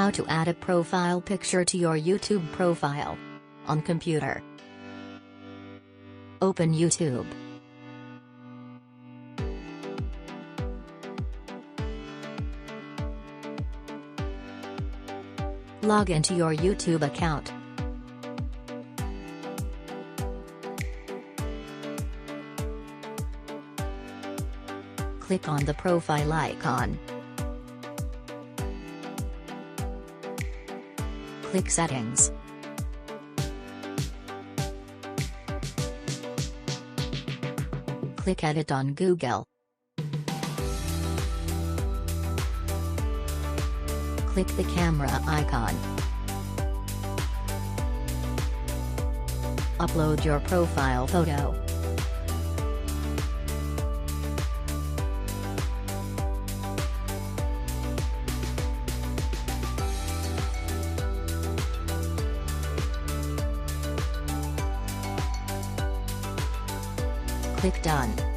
How to add a profile picture to your YouTube profile. On computer. Open YouTube. Log into your YouTube account. Click on the profile icon. Click Settings. Click Edit on Google. Click the camera icon. Upload your profile photo. Click Done.